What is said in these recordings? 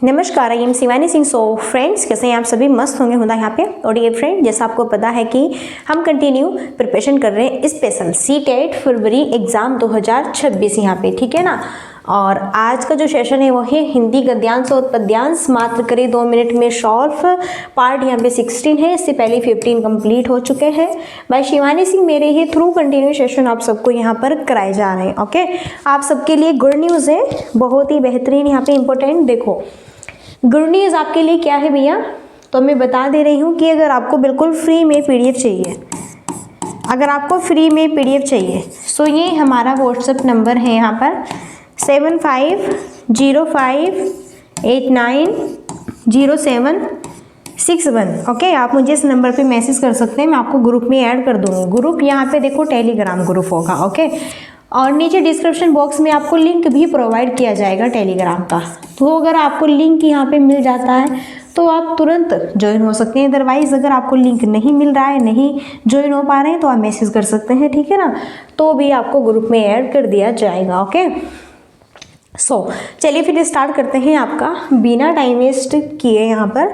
नमस्कार, I am Shivani Singh. So friends, कैसे हैं आप सभी? मस्त होंगे होता यहाँ पे। और ये फ्रेंड, जैसा आपको पता है कि हम कंटिन्यू प्रिपरेशन कर रहे हैं स्पेशल सीटेट फरवरी एग्जाम 2026 यहाँ पे, ठीक है ना। और आज का जो सेशन है वो है हिंदी गद्यांश और पद्यांश, मात्र करें 2 मिनट में सॉल्व। पार्ट यहाँ पे 16 है, इससे पहले 15 कंप्लीट हो चुके हैं बाय शिवानी सिंह। मेरे ही थ्रू कंटिन्यू सेशन आप सबको यहाँ पर कराए जा रहे हैं। ओके, आप सबके लिए गुड न्यूज़ है, बहुत ही बेहतरीन यहाँ पे इंपॉर्टेंट। देखो, गुड न्यूज़ आपके लिए क्या है भैया, तो मैं बता दे रही हूँ कि अगर आपको बिल्कुल फ्री में पीडीएफ चाहिए, अगर आपको फ्री में पीडीएफ चाहिए, सो ये हमारा व्हाट्सएप नंबर है यहाँ पर 7505890761। ओके, आप मुझे इस नंबर पे मैसेज कर सकते हैं, मैं आपको ग्रुप में ऐड कर दूँगी। ग्रुप यहाँ पे देखो टेलीग्राम ग्रुप होगा। ओके, और नीचे डिस्क्रिप्शन बॉक्स में आपको लिंक भी प्रोवाइड किया जाएगा टेलीग्राम का। तो अगर आपको लिंक यहाँ पे मिल जाता है तो आप तुरंत ज्वाइन हो सकते हैं। अदरवाइज़ अगर आपको लिंक नहीं मिल रहा है, नहीं ज्वाइन हो पा रहे हैं, तो आप मैसेज कर सकते हैं, ठीक है ना। तो भी आपको ग्रुप में ऐड कर दिया जाएगा। ओके, सो चलिए फिर स्टार्ट करते हैं आपका बिना टाइम वेस्ट किए यहाँ पर।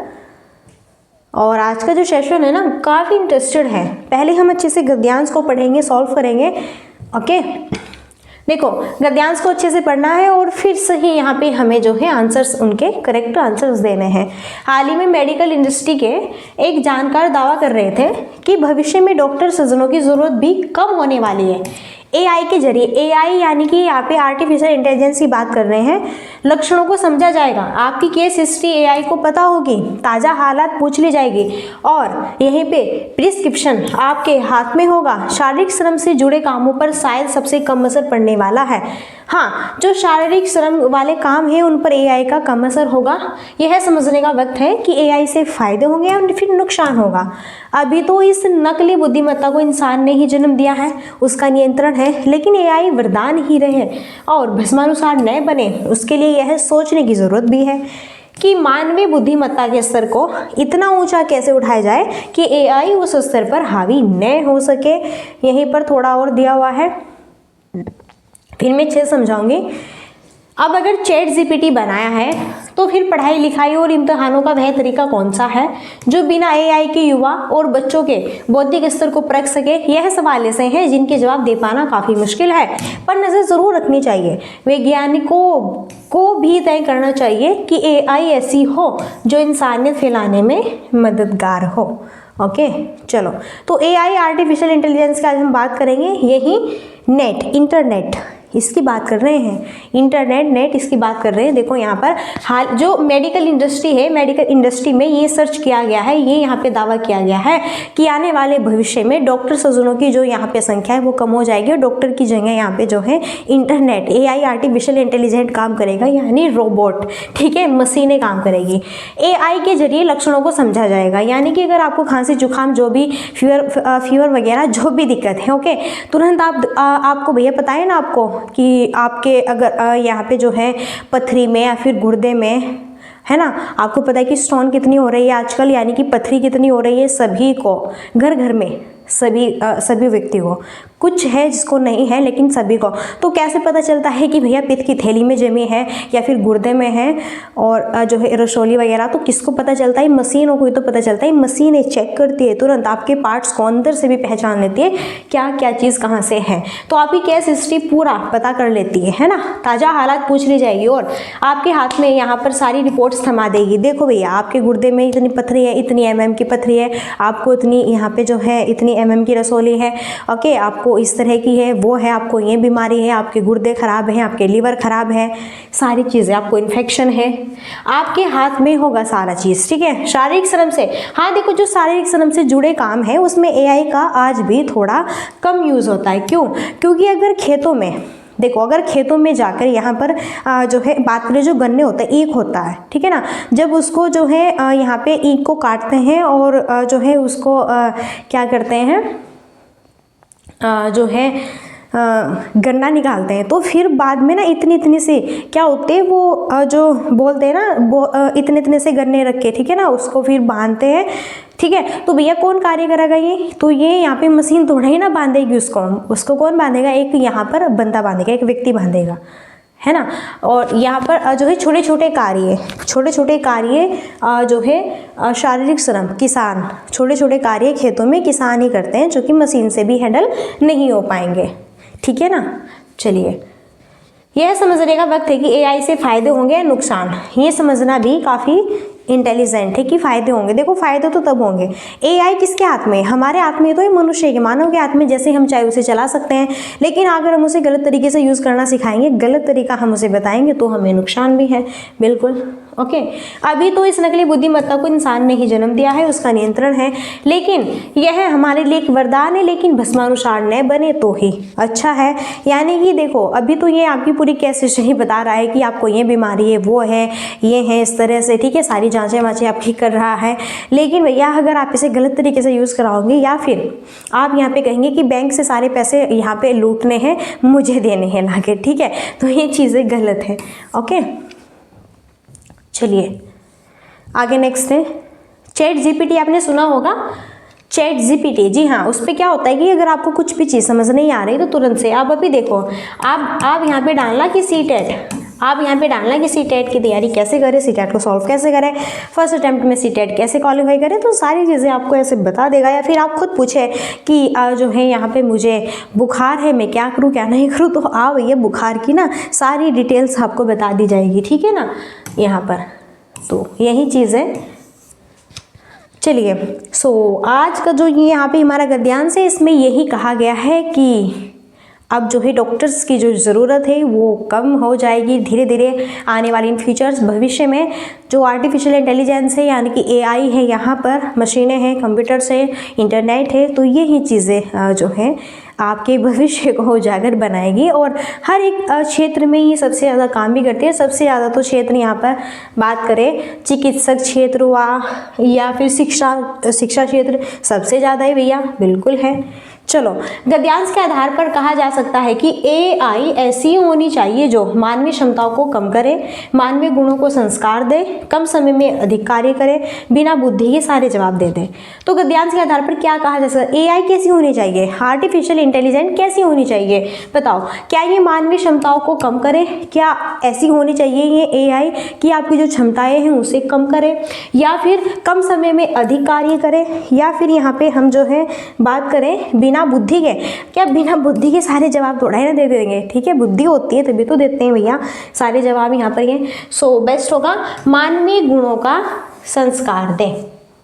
और आज का जो सेशन है ना काफ़ी इंटरेस्टेड है। पहले हम अच्छे से गद्यांश को पढ़ेंगे, सॉल्व करेंगे। ओके, देखो गद्यांश को अच्छे से पढ़ना है और फिर सही यहाँ पे हमें जो है आंसर्स, उनके करेक्ट आंसर्स देने हैं। हाल ही में मेडिकल इंडस्ट्री के एक जानकार दावा कर रहे थे कि भविष्य में डॉक्टर सर्जनों की ज़रूरत भी कम होने वाली है। एआई के जरिए, एआई यानी कि यहाँ पे आर्टिफिशियल इंटेलिजेंस की बात कर रहे हैं, लक्षणों को समझा जाएगा, आपकी केस हिस्ट्री एआई को पता होगी, ताज़ा हालात पूछ ली जाएगी और यहीं पे प्रिस्क्रिप्शन आपके हाथ में होगा। शारीरिक श्रम से जुड़े कामों पर शायद सबसे कम असर पड़ने वाला है। हाँ, जो शारीरिक श्रम वाले काम हैं उन पर एआई का कम असर होगा। यह समझने का वक्त है कि एआई से फायदे होंगे और फिर नुकसान होगा। अभी तो इस नकली बुद्धिमत्ता को इंसान ने ही जन्म दिया है, उसका नियंत्रण है, लेकिन एआई वरदान ही रहे और भस्मानुसार न बने, उसके लिए यह सोचने की जरूरत भी है कि मानवीय बुद्धिमत्ता के स्तर को इतना ऊंचा कैसे उठाया जाए कि एआई उस स्तर पर हावी न हो सके। यहीं पर थोड़ा और दिया हुआ है, फिर मैं 6 समझाऊंगी। अब अगर चैट जीपीटी बनाया है तो फिर पढ़ाई लिखाई और इम्तिहानों का वह तरीका कौन सा है जो बिना एआई के युवा और बच्चों के बौद्धिक स्तर को परख सके? यह सवाल ऐसे हैं जिनके जवाब दे पाना काफ़ी मुश्किल है, पर नज़र ज़रूर रखनी चाहिए। वैज्ञानिकों को भी तय करना चाहिए कि एआई ऐसी हो जो इंसानियत फैलाने में मददगार हो। ओके, चलो, तो एआई आर्टिफिशियल इंटेलिजेंस की आज हम बात करेंगे। यही नेट, इंटरनेट, इसकी बात कर रहे हैं, इंटरनेट, नेट, इसकी बात कर रहे हैं। देखो यहाँ पर हाल जो मेडिकल इंडस्ट्री है, मेडिकल इंडस्ट्री में ये सर्च किया गया है, ये यहाँ पे दावा किया गया है कि आने वाले भविष्य में डॉक्टर सर्जनों की जो यहाँ पे संख्या है वो कम हो जाएगी और डॉक्टर की जगह यहाँ पे जो है इंटरनेट, एआई आर्टिफिशियल इंटेलिजेंट काम करेगा, यानी रोबोट, ठीक है, मशीनें काम करेगी। एआई के जरिए लक्षणों को समझा जाएगा, यानी कि अगर आपको खांसी जुकाम, जो भी फीवर वगैरह जो भी दिक्कत है, ओके, तुरंत आपको भैया पता है ना आपको कि आपके अगर यहाँ पे जो है पथरी में या फिर गुर्दे में, है ना, आपको पता है कि स्टोन कितनी हो रही है आजकल, यानी कि पथरी कितनी हो रही है सभी को, घर घर में सभी व्यक्ति को, कुछ है जिसको नहीं है लेकिन सभी को। तो कैसे पता चलता है कि भैया पित्त की थैली में जमी है या फिर गुर्दे में है और जो है रसोली वगैरह, तो किसको पता चलता है? मशीनों को ही तो पता चलता है। मशीनें चेक करती है तुरंत, आपके पार्ट्स को अंदर से भी पहचान लेती है क्या क्या चीज़ कहाँ से है, तो आपकी केस हिस्ट्री पूरा पता कर लेती है ना। ताज़ा हालात पूछ ली जाएगी और आपके हाथ में यहाँ पर सारी रिपोर्ट्स थमा देगी। देखो भैया, आपके गुर्दे में इतनी पथरी है, इतनी mm की पथरी है, आपको इतनी यहाँ पे जो है इतनी mm की रसोली है, ओके, आपको इस तरह की है, वो है, आपको ये बीमारी है, आपके गुर्दे खराब हैं, आपके लीवर खराब है, सारी चीज़ें, आपको इन्फेक्शन है, आपके हाथ में होगा सारा चीज़, ठीक है। शारीरिक श्रम से, हाँ देखो, जो शारीरिक श्रम से जुड़े काम है उसमें एआई का आज भी थोड़ा कम यूज़ होता है। क्यों? क्योंकि अगर खेतों में, देखो, अगर खेतों में जाकर यहाँ पर जो है बात करें, जो गन्ने होता है, ईख होता है, ठीक है ना, जब उसको जो है यहाँ पे ईख को काटते हैं और जो है उसको क्या करते हैं, जो है गन्ना निकालते हैं, तो फिर बाद में ना इतनी से क्या होते हैं वो जो बोलते हैं ना, इतने से गन्ने रख के, ठीक है ना, उसको फिर बांधते हैं, ठीक है। तो भैया कौन कार्य करेगा ये? तो ये यहाँ पे मशीन थोड़ा ही ना बांधेगी उसको कौन बांधेगा? एक यहाँ पर बंदा बांधेगा, एक व्यक्ति बांधेगा, है ना। और यहाँ पर जो है छोटे छोटे कार्य जो है शारीरिक श्रम, किसान छोटे छोटे कार्य खेतों में किसान ही करते हैं, जो कि मशीन से भी हैंडल नहीं हो पाएंगे, ठीक है ना। चलिए, यह समझने का वक्त है कि एआई से फायदे होंगे या नुकसान। ये समझना भी काफ़ी इंटेलिजेंट है कि फायदे होंगे। देखो फायदे तो तब होंगे, एआई किसके हाथ में है, हमारे हाथ में, तो ये मनुष्य के, मानव के हाथ में। जैसे हम चाहे उसे चला सकते हैं, लेकिन अगर हम उसे गलत तरीके से यूज़ करना सिखाएंगे, गलत तरीका हम उसे बताएंगे, तो हमें नुकसान भी है, बिल्कुल। ओके, अभी तो इस नकली बुद्धिमत्ता को इंसान ने ही जन्म दिया है, उसका नियंत्रण है, लेकिन यह हमारे लिए एक वरदान है, लेकिन भस्मानुसार न बने तो ही अच्छा है। यानी कि देखो, अभी तो ये आपकी पूरी कैसे ही बता रहा है कि आपको ये बीमारी है, वो है, ये है, इस तरह से, ठीक है, सारी जांचें वाँचें आपकी कर रहा है। लेकिन भैया अगर आप इसे गलत तरीके से यूज़ कराओगे, या फिर आप यहाँ पे कहेंगे कि बैंक से सारे पैसे यहाँ पे लूटने हैं, मुझे देने हैं लाके, ठीक है, तो ये चीज़ें गलत है। ओके, चलिए आगे नेक्स्ट है चैट जीपीटी। आपने सुना होगा चैट जीपीटी, जी हाँ। उस पर क्या होता है कि अगर आपको कुछ भी चीज़ समझ नहीं आ रही तो तुरंत से आप अभी देखो, आप यहाँ पे डालना कि सीटेट, आप यहाँ पे डालना कि सीटेट की तैयारी कैसे करें, सीटेट को सॉल्व कैसे करें, फर्स्ट अटेम्प्ट में सीटेट कैसे क्वालिफाई करें, तो सारी चीज़ें आपको ऐसे बता देगा। या फिर आप खुद पूछे कि जो है यहाँ पे मुझे बुखार है, मैं क्या करूँ क्या नहीं करूँ, तो आप भैया बुखार की ना सारी डिटेल्स आपको बता दी जाएगी, ठीक है ना, यहाँ पर। तो यही चीज़ है। चलिए, आज का जो ये यहाँ पे हमारा गद्यांश है, इसमें यही कहा गया है कि अब जो है डॉक्टर्स की जो ज़रूरत है वो कम हो जाएगी धीरे धीरे आने वाले इन फ्यूचर्स, भविष्य में जो आर्टिफिशियल इंटेलिजेंस है, यानी कि एआई है, यहाँ पर मशीनें हैं, कंप्यूटर्स है, इंटरनेट है, तो ये ही चीज़ें जो हैं आपके भविष्य को उजागर बनाएगी। और हर एक क्षेत्र में ये सबसे ज़्यादा काम भी करती है। सबसे ज़्यादा तो क्षेत्र यहाँ पर बात करें चिकित्सक क्षेत्र हुआ या फिर शिक्षा क्षेत्र, सबसे ज़्यादा है भैया, बिल्कुल है। चलो, गद्यांश के आधार पर कहा जा सकता है कि एआई ऐसी होनी चाहिए जो मानवीय क्षमताओं को कम करे, मानवीय गुणों को संस्कार दे, कम समय में अधिक कार्य करे, बिना बुद्धि के सारे जवाब दे दे। तो गद्यांश के आधार पर क्या कहा जा सकता है, एआई कैसी होनी चाहिए, आर्टिफिशियल इंटेलिजेंस कैसी होनी चाहिए, बताओ। क्या ये मानवीय क्षमताओं को कम करे, क्या ऐसी होनी चाहिए ये एआई कि आपकी जो क्षमताएं हैं उसे कम करे, या फिर कम समय में अधिक कार्य करे, या फिर यहाँ पे हम जो है बात करें बिना बुद्धि के, क्या बिना बुद्धि के सारे जवाब थोड़ा ही ना दे देंगे, ठीक है, बुद्धि होती है तभी तो देते हैं भैया सारे जवाब यहाँ पर ये। बेस्ट होगा मानवीय गुणों का संस्कार दें।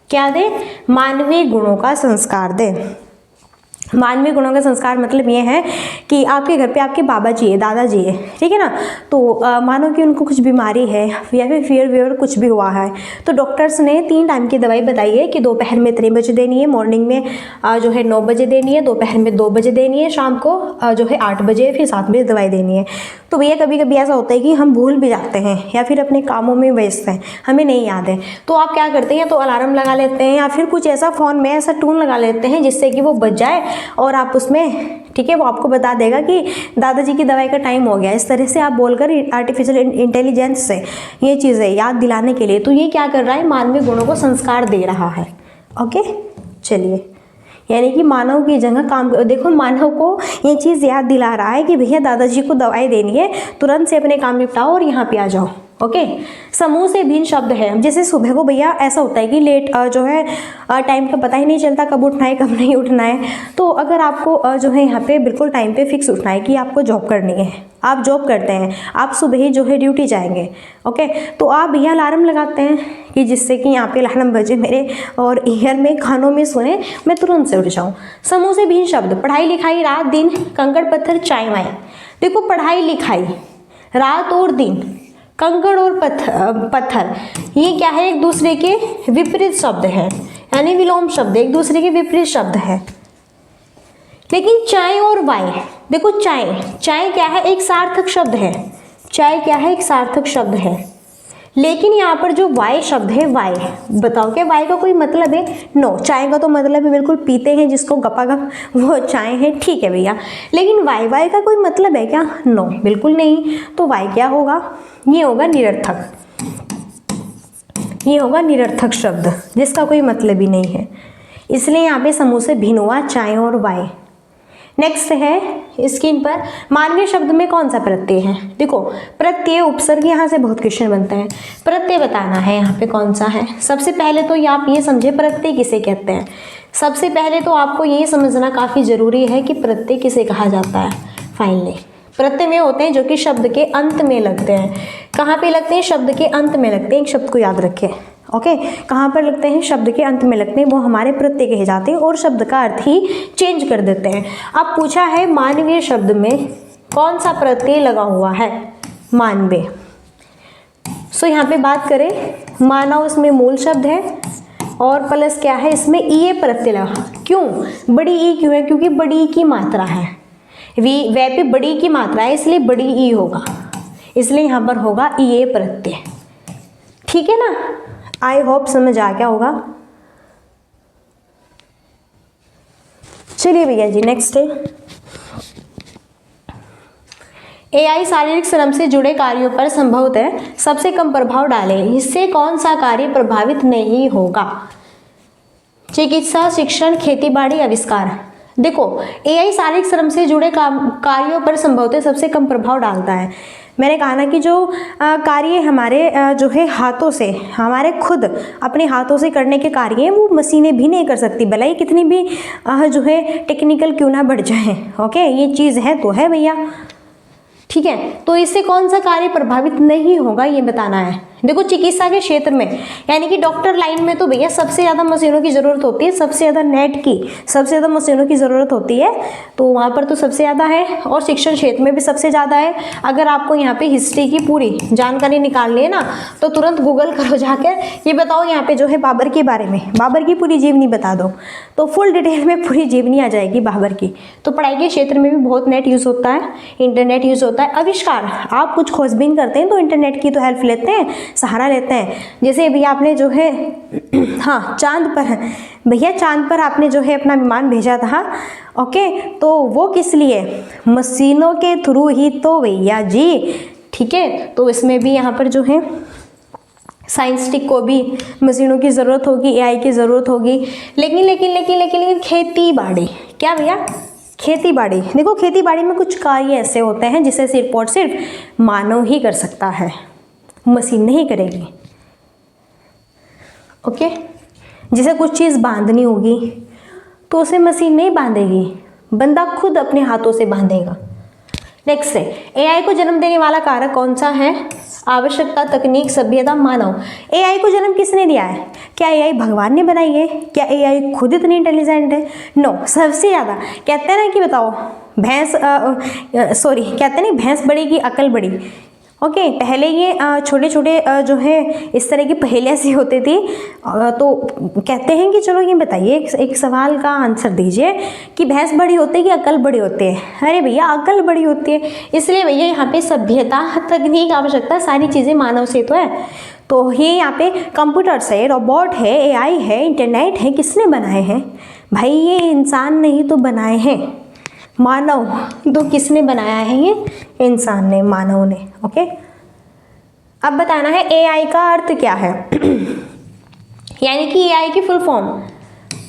क्या दें, मानवीय गुणों का संस्कार दें। मानवीय गुणों का संस्कार मतलब ये है कि आपके घर पे आपके बाबा जी है, दादाजी है, ठीक है ना, तो मानो कि उनको कुछ बीमारी है या फिर फीवर कुछ भी हुआ है, तो डॉक्टर्स ने 3 टाइम की दवाई बताई है कि दोपहर में 3 बजे देनी है, मॉर्निंग में जो है 9 बजे देनी है, दोपहर में 2 बजे देनी है, शाम को जो है 8 बजे फिर 7 बजे दवाई देनी है। तो भैया कभी कभी ऐसा होता है कि हम भूल भी जाते हैं या फिर अपने कामों में व्यस्त हैं, हमें नहीं याद है, तो आप क्या करते हैं, तो अलार्म लगा लेते हैं या फिर कुछ ऐसा फ़ोन में ऐसा टून लगा लेते हैं जिससे कि वो बज जाए और आप उसमें, ठीक है, वो आपको बता देगा कि दादाजी की दवाई का टाइम हो गया। इस तरह से आप बोलकर आर्टिफिशियल इंटेलिजेंस से ये चीज़ें याद दिलाने के लिए, तो ये क्या कर रहा है, मानवीय गुणों को संस्कार दे रहा है। ओके, चलिए, यानी कि मानव की जगह काम, देखो मानव को ये चीज़ याद दिला रहा है कि भैया दादाजी को दवाई देनी है, तुरंत से अपने काम निपटाओ और यहाँ पे आ जाओ। ओके, समूह से भिन्न शब्द है, जैसे सुबह को भैया ऐसा होता है कि लेट जो है टाइम का पता ही नहीं चलता कब उठना है कब नहीं उठना है, तो अगर आपको जो है यहाँ पे बिल्कुल टाइम पे फिक्स उठना है कि आपको जॉब करनी है, आप जॉब करते हैं, आप सुबह ही जो है ड्यूटी जाएंगे, ओके, तो आप भैया अलार्म लगाते हैं कि जिससे कि यहाँ पे अलार्म बजे मेरे और ईयर में कानों में सुने, मैं तुरंत से उठ जाऊँ। समूह से भिन्न शब्द, पढ़ाई लिखाई, रात दिन, कंकड़ पत्थर, चाय वाय। देखो पढ़ाई लिखाई, रात और दिन, कंकड़ और पत्थर, ये क्या है, एक दूसरे के विपरीत शब्द हैं, यानी विलोम शब्द, एक दूसरे के विपरीत शब्द हैं। लेकिन चाय और वाय, देखो चाय क्या है, एक सार्थक शब्द है, चाय क्या है, एक सार्थक शब्द है, लेकिन यहाँ पर जो वाय शब्द है, वाय, बताओ क्या वाय का कोई मतलब है, नो, चाय का तो मतलब है बिल्कुल पीते हैं जिसको गपागप वो चाय है, ठीक है भैया, लेकिन वाय का कोई मतलब है क्या, नो, बिल्कुल नहीं। तो वाय क्या होगा, ये होगा निरर्थक, ये होगा निरर्थक शब्द जिसका कोई मतलब ही नहीं है, इसलिए यहाँ पे समूह से भिन्न हुआ चाय और वाय। नेक्स्ट है स्क्रीन पर मानवीय शब्द में कौन सा प्रत्यय है। देखो प्रत्यय उपसर्ग यहाँ से बहुत क्वेश्चन बनता है, प्रत्यय बताना है यहाँ पे कौन सा है। सबसे पहले तो आप ये समझे प्रत्यय किसे कहते हैं। सबसे पहले तो आपको ये समझना काफ़ी ज़रूरी है कि प्रत्यय किसे कहा जाता है। फाइनली प्रत्यय में होते हैं जो कि शब्द के अंत में लगते हैं। कहाँ पे लगते हैं? शब्द के अंत में लगते हैं। एक शब्द को याद रखें, ओके। कहाँ पर लगते हैं? शब्द के अंत में लगते हैं, वो हमारे प्रत्यय कहे जाते हैं और शब्द का अर्थ ही चेंज कर देते हैं। अब पूछा है मानवीय शब्द में कौन सा प्रत्यय लगा हुआ है। मानवीय, सो यहाँ पे बात करें मानव, इसमें मूल शब्द है और प्लस क्या है, इसमें ई प्रत्यय लगा। क्यों बड़ी ई क्यों है? क्योंकि बड़ी ई की मात्रा है, वे पे बड़ी की मात्रा है इसलिए बड़ी ई होगा, इसलिए यहाँ पर होगा ई प्रत्यय। ठीक है ना, आई होप समझ आ गया होगा। चलिए भैया जी नेक्स्ट है एआई शारीरिक श्रम से जुड़े कार्यों पर संभवतः सबसे कम प्रभाव डाले, इससे कौन सा कार्य प्रभावित नहीं होगा। चिकित्सा, शिक्षण, खेतीबाड़ी, आविष्कार। देखो एआई शारीरिक श्रम से जुड़े कार्यों पर संभवतः सबसे कम प्रभाव डालता है। मैंने कहा ना कि जो कार्य हमारे जो है हाथों से, हमारे खुद अपने हाथों से करने के कार्य हैं वो मशीनें भी नहीं कर सकती, भले ही कितनी भी जो है टेक्निकल क्यों ना बढ़ जाए। ओके, ये चीज़ है तो है भैया। ठीक है, तो इससे कौन सा कार्य प्रभावित नहीं होगा ये बताना है। देखो चिकित्सा के क्षेत्र में यानी कि डॉक्टर लाइन में तो भैया सबसे ज़्यादा मशीनों की ज़रूरत होती है, सबसे ज़्यादा नेट की, सबसे ज़्यादा मशीनों की ज़रूरत होती है, तो वहाँ पर तो सबसे ज़्यादा है। और शिक्षण क्षेत्र में भी सबसे ज़्यादा है। अगर आपको यहाँ पे हिस्ट्री की पूरी जानकारी निकालनी है ना तो तुरंत गूगल करो जाकर, ये बताओ यहाँ पे जो है बाबर के बारे में, बाबर की पूरी जीवनी बता दो तो फुल डिटेल में पूरी जीवनी आ जाएगी बाबर की। तो पढ़ाई के क्षेत्र में भी बहुत नेट यूज़ होता है, इंटरनेट यूज़ होता है। आविष्कार, आप कुछ खोजबीन करते हैं तो इंटरनेट की तो हेल्प लेते हैं, सहारा लेते हैं। जैसे भैया आपने जो है हाँ चांद पर, भैया चांद पर आपने जो है अपना विमान भेजा था, ओके, तो वो किस लिए? मशीनों के थ्रू ही तो भैया जी। ठीक है, तो इसमें भी यहाँ पर जो है साइंटिस्ट को भी मशीनों की ज़रूरत होगी, एआई की ज़रूरत होगी। लेकिन खेती बाड़ी, क्या भैया? खेती बाड़ी। देखो खेती बाड़ी में कुछ कार्य ऐसे होते हैं जिसे सिर्फ और सिर्फ मानव ही कर सकता है, मशीन नहीं करेगी। ओके, जैसे कुछ चीज़ बांधनी होगी तो उसे मशीन नहीं बांधेगी, बंदा खुद अपने हाथों से बांधेगा। नेक्स्ट है एआई को जन्म देने वाला कारक कौन सा है। आवश्यकता, तकनीक, सभ्यता, मानव। एआई को जन्म किसने दिया है? क्या एआई भगवान ने बनाई है? क्या एआई खुद इतनी इंटेलिजेंट है? नो, सबसे ज़्यादा कहते हैं ना कि बताओ कहते नहीं भैंस बड़ी की अकल बड़ी। ओके, पहले ये छोटे छोटे जो है इस तरह की पहेलियाँ सी होती थी, तो कहते हैं कि चलो ये बताइए एक सवाल का आंसर दीजिए कि भैंस बड़ी होती है कि अकल बड़ी होती है। अरे भैया अकल बड़ी होती है, इसलिए भैया यहाँ पे सभ्यता, तकनीक, आवश्यकता सारी चीज़ें मानव से तो है। तो ये यहाँ पे कंप्यूटर्स है, रोबोट है, एआई है, इंटरनेट है, किसने बनाए हैं भाई? ये इंसान ने ही तो बनाए हैं, मानव। तो किसने बनाया है? ये इंसान ने, मानव ने। ओके, अब बताना है एआई का अर्थ क्या है यानी कि एआई की फुल फॉर्म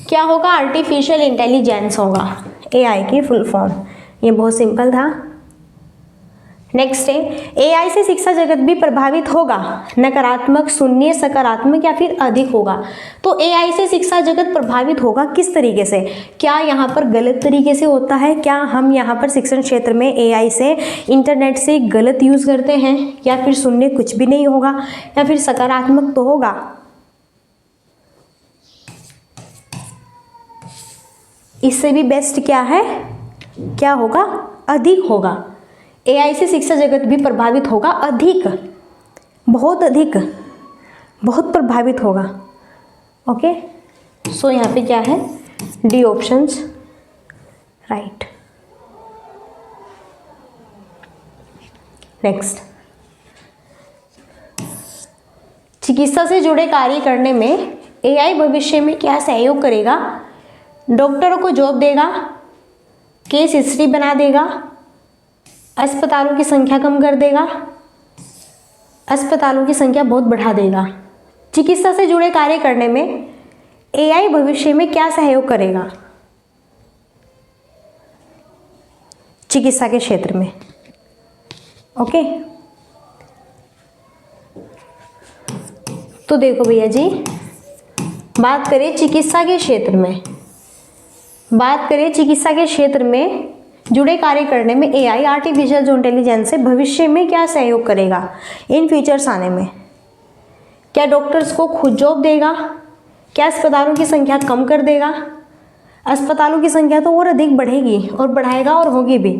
क्या होगा? आर्टिफिशियल इंटेलिजेंस होगा एआई की फुल फॉर्म। ये बहुत सिंपल था। नेक्स्ट है एआई से शिक्षा जगत भी प्रभावित होगा, नकारात्मक, शून्य, सकारात्मक या फिर अधिक होगा। तो एआई से शिक्षा जगत प्रभावित होगा किस तरीके से? क्या यहाँ पर गलत तरीके से होता है? क्या हम यहाँ पर शिक्षण क्षेत्र में एआई से, इंटरनेट से गलत यूज़ करते हैं? या फिर शून्य कुछ भी नहीं होगा? या फिर सकारात्मक तो होगा? इससे भी बेस्ट क्या है? क्या होगा? अधिक होगा। एआई से शिक्षा जगत भी प्रभावित होगा, अधिक, अधिक, बहुत प्रभावित होगा। ओके, सो यहाँ पे क्या है? D options right. नेक्स्ट, चिकित्सा से जुड़े कार्य करने में एआई भविष्य में क्या सहयोग करेगा? डॉक्टरों को जॉब देगा, केस हिस्ट्री बना देगा, अस्पतालों की संख्या कम कर देगा, अस्पतालों की संख्या बहुत बढ़ा देगा। चिकित्सा से जुड़े कार्य करने में एआई भविष्य में क्या सहयोग करेगा? चिकित्सा के क्षेत्र में। ओके, तो देखो भैया जी, बात करें चिकित्सा के क्षेत्र में, बात करें चिकित्सा के क्षेत्र में जुड़े कार्य करने में एआई, आर्टिफिशियल जो इंटेलिजेंस है, भविष्य में क्या सहयोग करेगा इन फ्यूचर्स आने में? क्या डॉक्टर्स को खुद जॉब देगा? क्या अस्पतालों की संख्या कम कर देगा? अस्पतालों की संख्या तो और अधिक बढ़ेगी और बढ़ाएगा और होगी भी।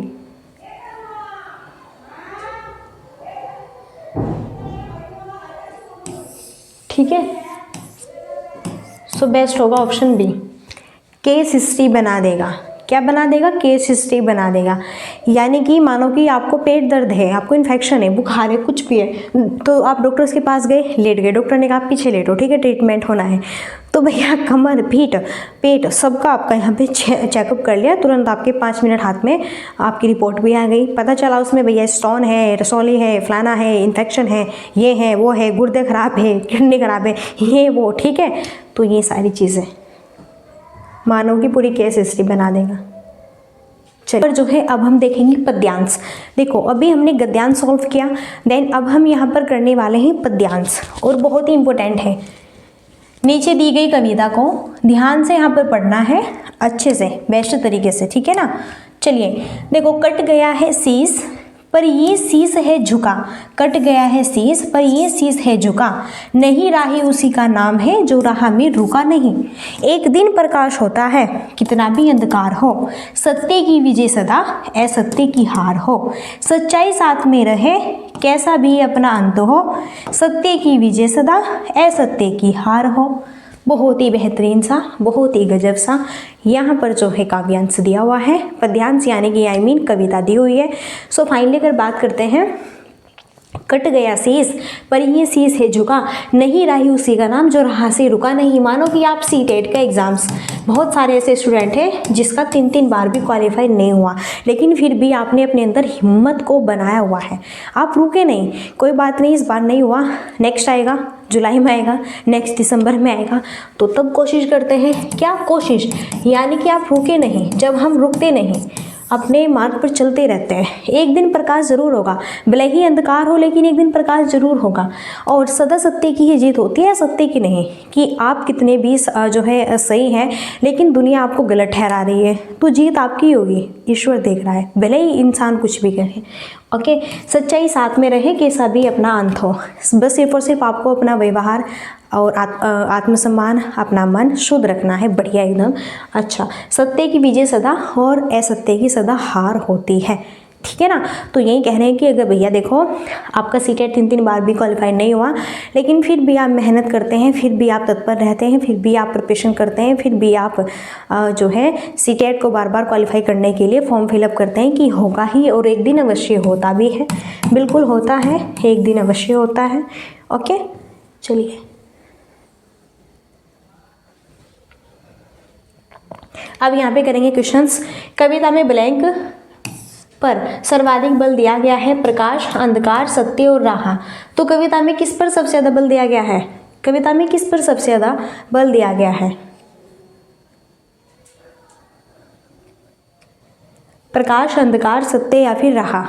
ठीक है, सो बेस्ट होगा ऑप्शन बी, केस हिस्ट्री बना देगा। क्या बना देगा? केस हिस्ट्री बना देगा। यानी कि मानो कि आपको पेट दर्द है, आपको इन्फेक्शन है, बुखार है, कुछ भी है, तो आप डॉक्टर्स के पास गए, लेट गए, डॉक्टर ने कहा आप पीछे लेटो, ठीक है, ट्रीटमेंट होना है, तो भैया कमर, पीठ, पेट सबका आपका यहाँ पे चेकअप कर लिया, तुरंत आपके 5 मिनट हाथ में आपकी रिपोर्ट भी आ गई, पता चला उसमें भैया स्टोन है, रसौली है, फलाना है, इन्फेक्शन है, ये है, वो है, गुर्दे खराब है, किडनी खराब है, ये वो, ठीक है। तो ये सारी चीज़ें मानव की पूरी केस हिस्ट्री बना देगा। चलिए, जो है अब हम देखेंगे पद्यांश। देखो अभी हमने गद्यांश सॉल्व किया, देन अब हम यहाँ पर करने वाले हैं पद्यांश, और बहुत ही इंपॉर्टेंट है। नीचे दी गई कविता को ध्यान से यहाँ पर पढ़ना है, अच्छे से, बेस्ट तरीके से, ठीक है ना। चलिए देखो, कट गया है शीश पर ये शीश है झुका, कट गया है शीश पर ये शीश है झुका, नहीं राही उसी का नाम है जो राह में रुका नहीं। एक दिन प्रकाश होता है कितना भी अंधकार हो, सत्य की विजय सदा असत्य की हार हो, सच्चाई साथ में रहे कैसा भी अपना अंत हो, सत्य की विजय सदा असत्य की हार हो। बहुत ही बेहतरीन सा, बहुत ही गजब सा यहाँ पर जो है काव्यांश दिया हुआ है, पद्यांश यानी कि आई मीन कविता दी हुई है। सो फाइनली अगर बात करते हैं, कट गया शीश पर ये शीश है झुका, नहीं राही उसी का नाम जो राह से रुका नहीं। मानो कि आप सीटेट का एग्जाम्स, बहुत सारे ऐसे स्टूडेंट हैं जिसका 3 बार भी क्वालिफाई नहीं हुआ, लेकिन फिर भी आपने अपने अंदर हिम्मत को बनाया हुआ है, आप रुके नहीं। कोई बात नहीं, इस बार नहीं हुआ, नेक्स्ट आएगा, जुलाई में आएगा, नेक्स्ट दिसंबर में आएगा, तो तब कोशिश करते हैं। क्या कोशिश? यानी कि आप रुके नहीं। जब हम रुकते नहीं, अपने मार्ग पर चलते रहते हैं, एक दिन प्रकाश जरूर होगा, भले ही अंधकार हो, लेकिन एक दिन प्रकाश जरूर होगा। और सदा सत्य की ही जीत होती है, सत्य की नहीं। कि आप कितने भी जो है सही हैं, लेकिन दुनिया आपको गलत ठहरा रही है, तो जीत आपकी होगी, ईश्वर देख रहा है, भले ही इंसान कुछ भी करे। ओके, सच्चाई साथ में रहे कैसा भी अपना अंत हो। बस सिर्फ और सिर्फ आपको अपना व्यवहार और आत्मसम्मान, अपना मन शुद्ध रखना है, बढ़िया एकदम अच्छा। सत्य की विजय सदा और असत्य की सदा हार होती है, ठीक है ना। तो यही कह रहे हैं कि अगर भैया देखो आपका सीटेट 3 बार भी क्वालिफाई नहीं हुआ, लेकिन फिर भी आप मेहनत करते हैं, फिर भी आप तत्पर रहते हैं, फिर भी आप प्रिपरेशन करते हैं, फिर भी आप जो है सीटेट को बार बार क्वालिफाई करने के लिए फॉर्म फिलअप करते हैं कि होगा ही, और एक दिन अवश्य होता भी है, बिल्कुल होता है, एक दिन अवश्य होता है। ओके, चलिए अब यहाँ पे करेंगे क्वेश्चंस। कविता में ब्लैंक पर सर्वाधिक बल दिया गया है प्रकाश, अंधकार, सत्य और राह। तो कविता में किस पर सबसे ज़्यादा बल दिया गया है? कविता में किस पर सबसे ज़्यादा बल दिया गया है? प्रकाश, अंधकार, सत्य या फिर राह?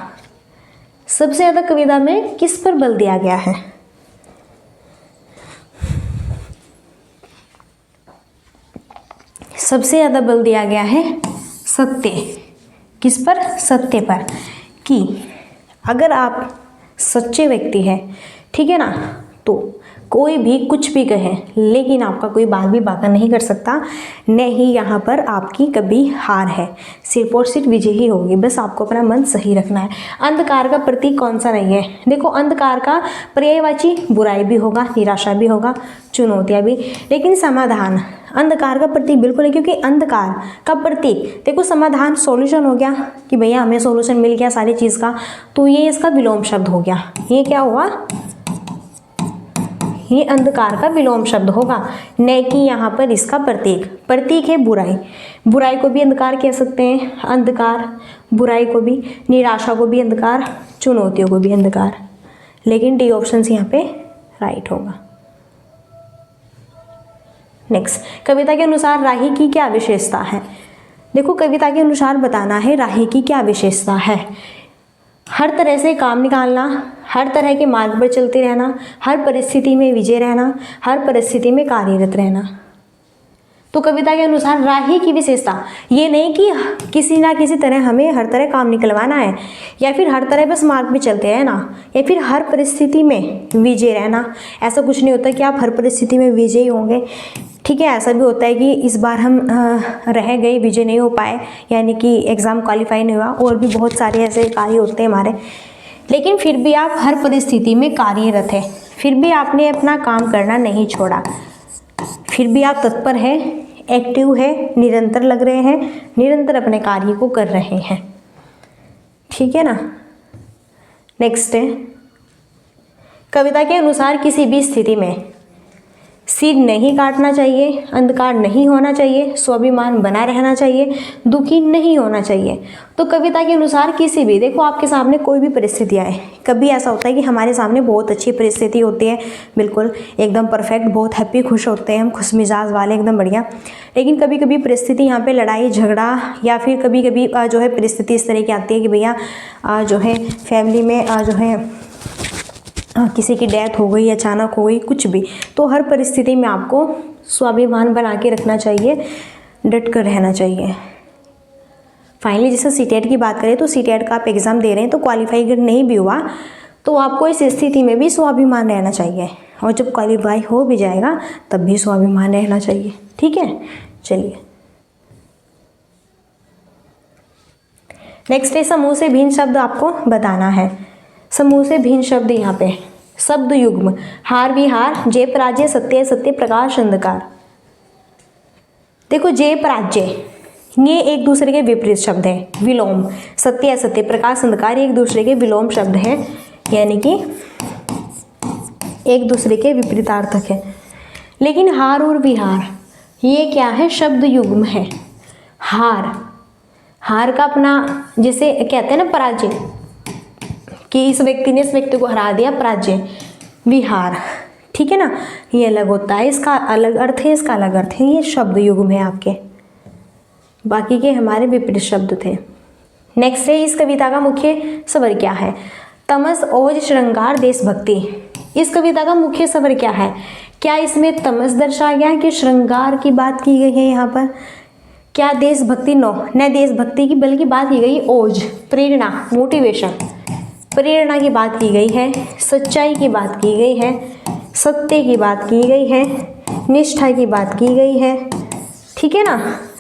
सबसे ज़्यादा कविता में किस पर बल दिया गया है? सबसे ज़्यादा बल दिया गया है सत्य। किस पर? सत्य पर। कि अगर आप सच्चे व्यक्ति हैं, ठीक है ना, तो कोई भी कुछ भी कहे, लेकिन आपका कोई बात भी बाका नहीं कर सकता, नहीं यहाँ पर आपकी कभी हार है, सिर्फ और सिर्फ विजय ही होगी। बस आपको अपना मन सही रखना है। अंधकार का प्रतीक कौन सा नहीं है? देखो, अंधकार का पर्यायवाची बुराई भी होगा, निराशा भी होगा, चुनौतियाँ भी, लेकिन समाधान अंधकार का प्रतीक बिल्कुल नहीं, क्योंकि अंधकार का प्रतीक देखो, समाधान सॉल्यूशन हो गया कि भैया हमें सॉल्यूशन मिल गया सारी चीज़ का, तो ये इसका विलोम शब्द हो गया। ये क्या हुआ? ये अंधकार का विलोम शब्द होगा, न कि यहाँ पर इसका प्रतीक। प्रतीक है बुराई, बुराई को भी अंधकार कह सकते हैं, अंधकार, बुराई को भी, निराशा को भी अंधकार, चुनौतियों को भी अंधकार, लेकिन डी ऑप्शन यहाँ पे राइट होगा। नेक्स्ट, कविता के अनुसार राही की क्या विशेषता है? देखो कविता के अनुसार बताना है राही की क्या विशेषता है। हर तरह से काम निकालना, हर तरह के मार्ग पर चलते रहना, हर परिस्थिति में विजय रहना, हर परिस्थिति में कार्यरत रहना। तो कविता के अनुसार राही की विशेषता ये नहीं कि किसी ना किसी तरह हमें हर तरह काम निकलवाना है, या फिर हर तरह बस मार्ग पे चलते रहना, या फिर हर परिस्थिति में विजय रहना। ऐसा कुछ नहीं होता कि आप हर परिस्थिति में विजयी होंगे। ठीक है, ऐसा भी होता है कि इस बार हम रह गए, विजय नहीं हो पाए, यानी कि एग्ज़ाम क्वालिफाई नहीं हुआ। और भी बहुत सारे ऐसे कार्य होते हैं हमारे, लेकिन फिर भी आप हर परिस्थिति में कार्यरत हैं, फिर भी आपने अपना काम करना नहीं छोड़ा, फिर भी आप तत्पर हैं, एक्टिव है, निरंतर लग रहे हैं, निरंतर अपने कार्य को कर रहे हैं। ठीक है ना। नेक्स्ट है, कविता के अनुसार किसी भी स्थिति में सिर नहीं काटना चाहिए, अंधकार नहीं होना चाहिए, स्वाभिमान बना रहना चाहिए, दुखी नहीं होना चाहिए। तो कविता के अनुसार किसी भी, देखो आपके सामने कोई भी परिस्थिति आए, कभी ऐसा होता है कि हमारे सामने बहुत अच्छी परिस्थिति होती है, बिल्कुल एकदम परफेक्ट, बहुत हैप्पी, खुश होते हैं हम, खुश मिजाज वाले, एकदम बढ़िया। लेकिन कभी कभी परिस्थिति यहाँ पे लड़ाई झगड़ा, या फिर कभी कभी जो है परिस्थिति इस तरह की आती है कि भैया जो है फैमिली में जो है किसी की डेथ हो गई, अचानक हो गई, कुछ भी। तो हर परिस्थिति में आपको स्वाभिमान बना के रखना चाहिए, डट कर रहना चाहिए। फाइनली जैसे सीटेट की बात करें तो सीटेट का आप एग्ज़ाम दे रहे हैं, तो क्वालिफाई अगर नहीं भी हुआ तो आपको इस स्थिति में भी स्वाभिमान रहना चाहिए, और जब क्वालिफाई हो भी जाएगा तब भी स्वाभिमान रहना चाहिए। ठीक है, चलिए नेक्स्ट है, समूह से भिन्न शब्द आपको बताना है। समूह से भिन्न शब्द यहाँ पे शब्द युग्म, हार विहार, जय पराजय, सत्य सत्य, प्रकाश अंधकार। देखो जय पराजय ये एक दूसरे के विपरीत शब्द हैं, विलोम। सत्य असत्य, प्रकाश अंधकार एक दूसरे के विलोम शब्द हैं, यानी कि एक दूसरे के विपरीतार्थक है। लेकिन हार और विहार ये क्या है, शब्द युग्म है। हार का अपना, जैसे कहते हैं ना पराजय, कि इस व्यक्ति ने इस व्यक्ति को हरा दिया, पराजय। विहार, ठीक है ना, ये अलग होता है, इसका अलग अर्थ है, इसका अलग अर्थ है, ये शब्द युग्म है आपके, बाकी के हमारे विपरीत शब्द थे। नेक्स्ट है, इस कविता का मुख्य स्वर क्या है। तमस, ओज, श्रृंगार, देशभक्ति। इस कविता का मुख्य स्वर क्या है। क्या इसमें तमस दर्शाया गया है कि श्रृंगार की बात की गई है यहाँ पर, क्या देशभक्ति, न देशभक्ति की, बल्कि बात की गई ओज, प्रेरणा, मोटिवेशन, प्रेरणा की बात की गई है, सच्चाई की बात की गई है, सत्य की बात की गई है, निष्ठा की बात की गई है। ठीक है ना,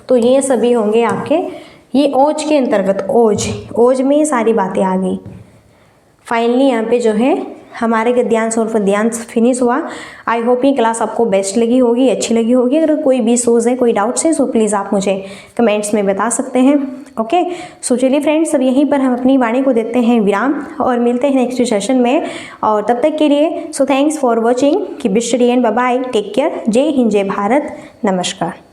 तो ये सभी होंगे आपके, ये ओज के अंतर्गत, ओज में ये सारी बातें आ गई। फाइनली यहाँ पे जो है हमारे गद्यांश और पद्यांश फिनिश हुआ। आई होप ये क्लास आपको बेस्ट लगी होगी, अच्छी लगी होगी। अगर कोई भी सोच है, कोई डाउट्स है, तो प्लीज़ आप मुझे कमेंट्स में बता सकते हैं। ओके, सो चलिए फ्रेंड्स, अब यहीं पर हम अपनी वाणी को देते हैं विराम और मिलते हैं नेक्स्ट सेशन में। और तब तक के लिए so thanks for watching, keep study and bye bye, take care, जय हिंद, जय भारत, नमस्कार।